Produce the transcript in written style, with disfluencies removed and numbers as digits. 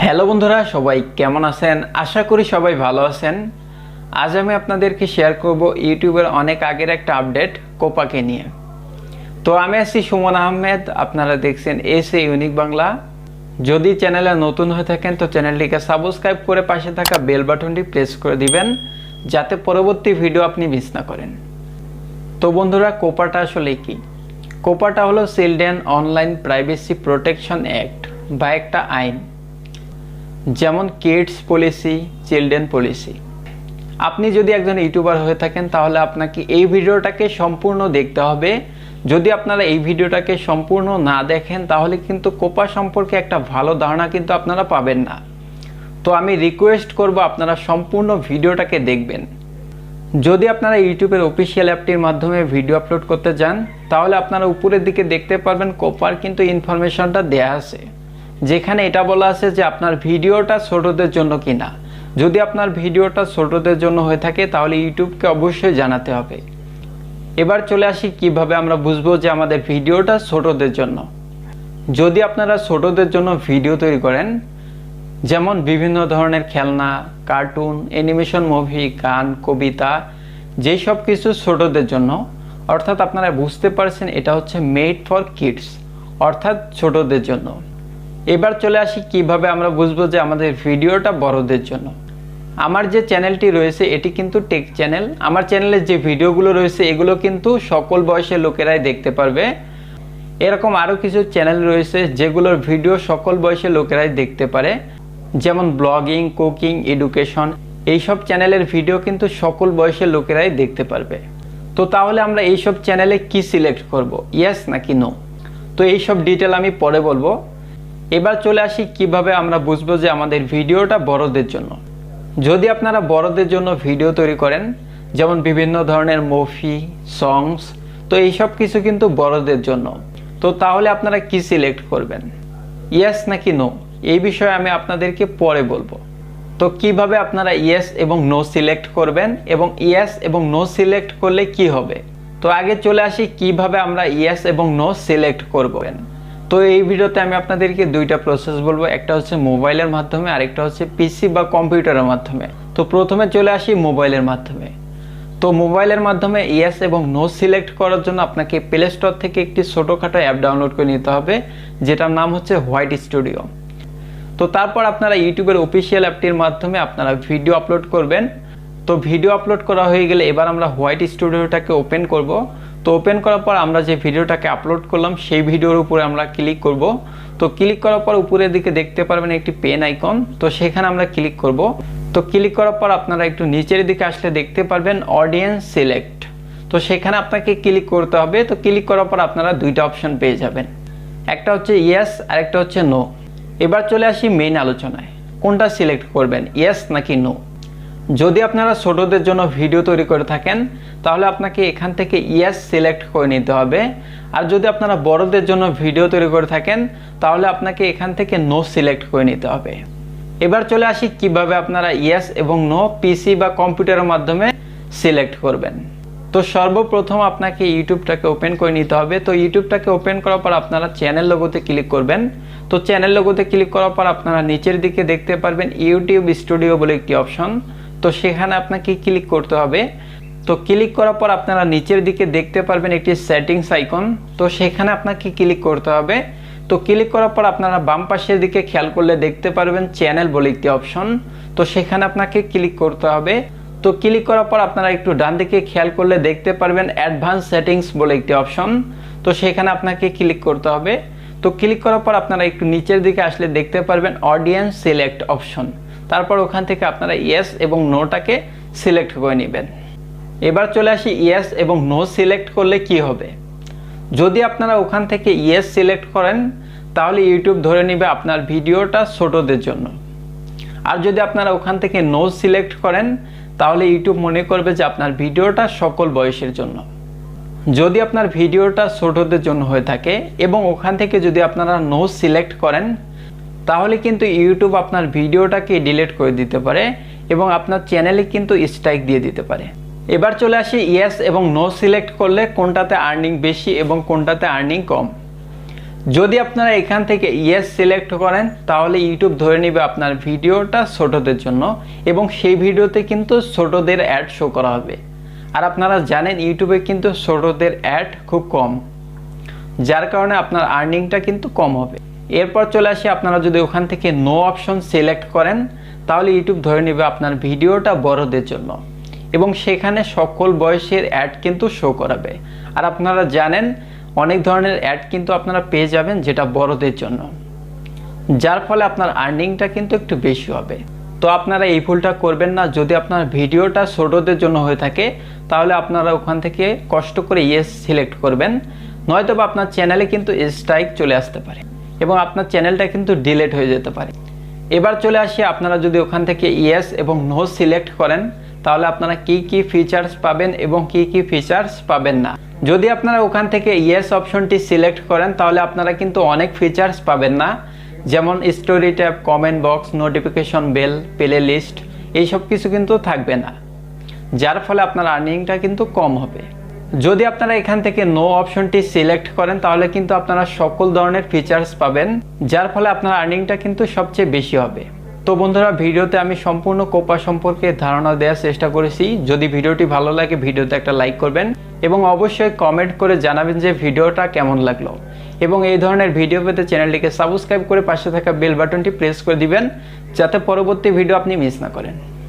Hello বন্ধুরা, সবাই কেমন আছেন? আশা করি সবাই ভালো আছেন। আজ আমি আপনাদেরকে শেয়ার করব ইউটিউবের অনেক আগের একটা আপডেট কোপাকে নিয়ে। তো আমি আছি সুমন আহমেদ, আপনারা দেখছেন এসে ইউনিক বাংলা। যদি চ্যানেলে নতুন হয়ে থাকেন তো চ্যানেলটিকে সাবস্ক্রাইব করে পাশে থাকা বেল বাটনটি প্রেস করে দিবেন, যাতে পরবর্তী ভিডিও আপনি মিস না করেন। তো বন্ধুরা, কোপাটা আসলে কি? কোপাটা হলো children online privacy protection act বা একটা আইন, যেমন কিডস পলিসি, চিলড্রেন পলিসি। আপনি যদি একজন ইউটিউবার হয়ে থাকেন তাহলে আপনাকে এই ভিডিওটাকে সম্পূর্ণ দেখতে হবে। যদি আপনারা এই ভিডিওটাকে সম্পূর্ণ না দেখেন তাহলে কিন্তু কোপা সম্পর্কে একটা ভালো ধারণা কিন্তু আপনারা পাবেন না। তো আমি রিকোয়েস্ট করব আপনারা সম্পূর্ণ ভিডিওটাকে দেখবেন। যদি আপনারা ইউটিউবের অফিসিয়াল অ্যাপটির মাধ্যমে ভিডিও আপলোড করতে যান তাহলে আপনারা উপরের দিকে দেখতে পারবেন কোপার কিন্তু ইনফরমেশনটা দেয়া আছে, যেখানে এটা বলা আছে যে আপনার ভিডিওটা ছোটদের জন্য কিনা। যদি আপনার ভিডিওটা ছোটদের জন্য হয়ে থাকে তাহলে ইউটিউবকে অবশ্যই জানাতে হবে। এবার চলে আসি কিভাবে আমরা বুঝবো যে আমাদের ভিডিওটা ছোটদের জন্য। যদি আপনারা ছোটদের জন্য ভিডিও তৈরি করেন, যেমন বিভিন্ন ধরনের খেলনা, কার্টুন, অ্যানিমেশন মুভি, গান, কবিতা, যেই সব কিছু ছোটদের জন্য, অর্থাৎ আপনারা বুঝতে পারছেন এটা হচ্ছে মেড ফর কিডস, অর্থাৎ ছোটদের জন্য। এবার চলে আসি কিভাবে আমরা বুঝবো যে আমাদের ভিডিওটা বড়দের জন্য। আমার যে চ্যানেলটি রয়েছে এটি কিন্তু টেক চ্যানেল। আমার চ্যানেলে যে ভিডিওগুলো রয়েছে এগুলো কিন্তু সকল বয়সের লোকেরাই দেখতে পারবে। এরকম আরও কিছু চ্যানেল রয়েছে যেগুলোর ভিডিও সকল বয়সের লোকেরাই দেখতে পারে, যেমন ব্লগিং, কুকিং, এডুকেশন। এইসব চ্যানেলের ভিডিও কিন্তু সকল বয়সের লোকেরাই দেখতে পারবে। তো তাহলে আমরা এইসব চ্যানেলে কি সিলেক্ট করব, ইয়েস নাকি নো? তো এইসব ডিটেল আমি পরে বলবো। এবার চলে আসি কিভাবে আমরা বুঝবো যে আমাদের ভিডিওটা বড়দের জন্য। যদি আপনারা বড়দের জন্য ভিডিও তৈরি করেন, যেমন বিভিন্ন ধরনের মুভি, সংস, তো এইসব কিছু কিন্তু বড়দের জন্য। তো তাহলে আপনারা কি সিলেক্ট করবেন, ইয়েস নাকি নো? এই বিষয়ে আমি আপনাদেরকে পরে বলবো। তো কিভাবে আপনারা ইয়েস এবং নো সিলেক্ট করবেন এবং ইয়েস এবং নো সিলেক্ট করলে কি হবে। তো আগে চলে আসি কিভাবে আমরা ইয়েস এবং নো সিলেক্ট করবেন। তো এই ভিডিওতে আমি আপনাদেরকে দুইটা প্রসেস বলবো, একটা হচ্ছে মোবাইলের মাধ্যমে, আরেকটা হচ্ছে পিসি বা কম্পিউটারের মাধ্যমে। তো প্রথমে চলে আসি মোবাইলের মাধ্যমে। তো মোবাইলের মাধ্যমে ইয়েস এবং নো সিলেক্ট করার জন্য আপনাকে প্লে স্টোর থেকে একটি ছোটোখাটো অ্যাপ ডাউনলোড করে নিতে হবে, যেটার নাম হচ্ছে হোয়াইট স্টুডিও। তো তারপর আপনারা ইউটিউবের অফিসিয়াল অ্যাপটির মাধ্যমে আপনারা ভিডিও আপলোড করবেন। তো ভিডিও আপলোড করা হয়ে গেলে এবার আমরা হোয়াইট স্টুডিওটাকে ওপেন করব। তো ওপেন করার পর আমরা যে ভিডিওটাকে আপলোড করলাম সেই ভিডিওর উপরে আমরা ক্লিক করব। তো ক্লিক করার পর উপরের দিকে দেখতে পারবেন একটি পেন আইকন, তো সেখানে আমরা ক্লিক করব। তো ক্লিক করার পর আপনারা একটু নিচের দিকে আসলে দেখতে পারবেন অডিয়েন্স সিলেক্ট, তো সেখানে আপনাকে ক্লিক করতে হবে। তো ক্লিক করার পর আপনারা দুইটা অপশন পেয়ে যাবেন, একটা হচ্ছে ইয়েস আর একটা হচ্ছে নো। এবার চলে আসি মেইন আলোচনায়, কোনটা সিলেক্ট করবেন, ইয়েস নাকি নো? যদি আপনারা ছোটদের জন্য ভিডিও তৈরি করে থাকেন তাহলে আপনাকে এখান থেকে ইয়েস সিলেক্ট করে নিতে হবে। আর যদি আপনারা বড়দের জন্য ভিডিও তৈরি করে থাকেন তাহলে আপনাকে এখান থেকে নো সিলেক্ট করে নিতে হবে। এবার চলে আসি কিভাবে আপনারা ইয়েস এবং নো পিসি বা কম্পিউটারের মাধ্যমে সিলেক্ট করবেন। তো সর্বপ্রথম আপনাকে ইউটিউবটাকে ওপেন করে নিতে হবে। তো ইউটিউবটাকে ওপেন করার পর আপনারা চ্যানেল লোগোতে ক্লিক করবেন। তো চ্যানেল লোগোতে ক্লিক করার পর আপনারা নিচের দিকে দেখতে পারবেন ইউটিউব স্টুডিও বলে একটি অপশন, তো সেখানে আপনাকে ক্লিক করতে হবে। তো ক্লিক করার পর আপনারা নিচের দিকে দেখতে পারবেন একটি সেটিংস আইকন, তো সেখানে আপনাকে ক্লিক করতে হবে। তো ক্লিক করার পর আপনারা বাম পাশের দিকে খেয়াল করলে দেখতে পারবেন চ্যানেল বলে একটি অপশন, তো সেখানে আপনাকে ক্লিক করতে হবে। তো ক্লিক করার পর আপনারা একটু ডান দিকে খেয়াল করলে দেখতে পারবেন অ্যাডভান্স সেটিংস বলে একটি অপশন, তো সেখানে আপনাকে ক্লিক করতে হবে। তো ক্লিক করার পর আপনারা একটু নিচের দিকে আসলে দেখতে পারবেন অডিয়েন্স সিলেক্ট অপশন, তারপর ওখান থেকে আপনারা ইয়েস এবং নোটাকে সিলেক্ট করে নেবেন। এবার চলে আসি ইয়েস এবং নো সিলেক্ট করলে কি হবে। যদি আপনারা ওখান থেকে ইয়েস সিলেক্ট করেন তাহলে ইউটিউব ধরে নেবে আপনার ভিডিওটা ছোটদের জন্য। আর যদি আপনারা ওখান থেকে নো সিলেক্ট করেন তাহলে ইউটিউব মনে করবে যে আপনার ভিডিওটা সকল বয়সের জন্য। যদি আপনার ভিডিওটা ছোটদের জন্য হয়ে থাকে এবং ওখান থেকে যদি আপনারা নো সিলেক্ট করেন তাহলে কিন্তু ইউটিউব আপনার ভিডিওটাকে ডিলিট করে দিতে পারে এবং আপনার চ্যানেলে কিন্তু স্ট্রাইক দিয়ে দিতে পারে। এবার চলে আসি ইয়েস এবং নো সিলেক্ট করলে কোনটাতে আর্নিং বেশি এবং কোনটাতে আর্নিং কম। যদি আপনারা এখান থেকে ইয়েস সিলেক্ট করেন তাহলে ইউটিউব ধরে নেবে আপনার ভিডিওটা ছোটদের জন্য এবং সেই ভিডিওতে কিন্তু ছোটদের অ্যাড শো করা হবে। আর আপনারা জানেন ইউটিউবে কিন্তু ছোটদের অ্যাড খুব কম, যার কারণে আপনার আর্নিংটা কিন্তু কম হবে। এরপর চলে আসি, আপনারা যদি ওখান থেকে নো অপশন সিলেক্ট করেন তাহলে ইউটিউব ধরে নেবে আপনার ভিডিওটা বড়দের জন্য এবং সেখানে সকল বয়সের অ্যাড কিন্তু শো করাবে। আর আপনারা জানেন অনেক ধরনের অ্যাড কিন্তু আপনারা পেয়ে যাবেন যেটা বড়দের জন্য, যার ফলে আপনার আর্নিংটা কিন্তু একটু বেশি হবে। তো আপনারা এই ভুলটা করবেন না। যদি আপনার ভিডিওটা ছোটদের জন্য হয়ে থাকে তাহলে আপনারা ওখান থেকে কষ্ট করে ইয়েস সিলেক্ট করবেন, নয়তো বা আপনার চ্যানেলে কিন্তু স্ট্রাইক চলে আসতে পারে এবং আপনার চ্যানেলটা কিন্তু ডিলিট হয়ে যেতে পারে। এবার চলে আসি, আপনারা যদি ওখান থেকে ইয়েস এবং নো সিলেক্ট করেন তাহলে আপনারা কি কি ফিচার্স পাবেন এবং কি কি ফিচার্স পাবেন না। যদি আপনারা ওখান থেকে ইয়েস অপশনটি সিলেক্ট করেন তাহলে আপনারা কিন্তু অনেক ফিচার্স পাবেন না, যেমন story tab, comment box, notification bell, playlist, এইসব কিছু কিন্তু থাকবে না, যার ফলে আপনার আর্নিংটা কিন্তু কম হবে। যদি আপনারা এখান থেকে নো অপশনটি সিলেক্ট করেন তাহলে কিন্তু আপনারা সকল ধরনের ফিচার্স পাবেন, যার ফলে আপনার আর্নিংটা কিন্তু সবচেয়ে বেশি হবে। তো বন্ধুরা, ভিডিওতে আমি সম্পূর্ণ কোপা সম্পর্কে ধারণা দেওয়ার চেষ্টা করেছি। যদি ভিডিওটি ভালো লাগে ভিডিওতে একটা লাইক করবেন এবং অবশ্যই কমেন্ট করে জানাবেন যে ভিডিওটা কেমন লাগলো এবং এই ধরনের ভিডিও পেতে চ্যানেলটিকে সাবস্ক্রাইব করে পাশে থাকা বেল বাটনটি প্রেস করে দিবেন যাতে পরবর্তী ভিডিও আপনি মিস না করেন।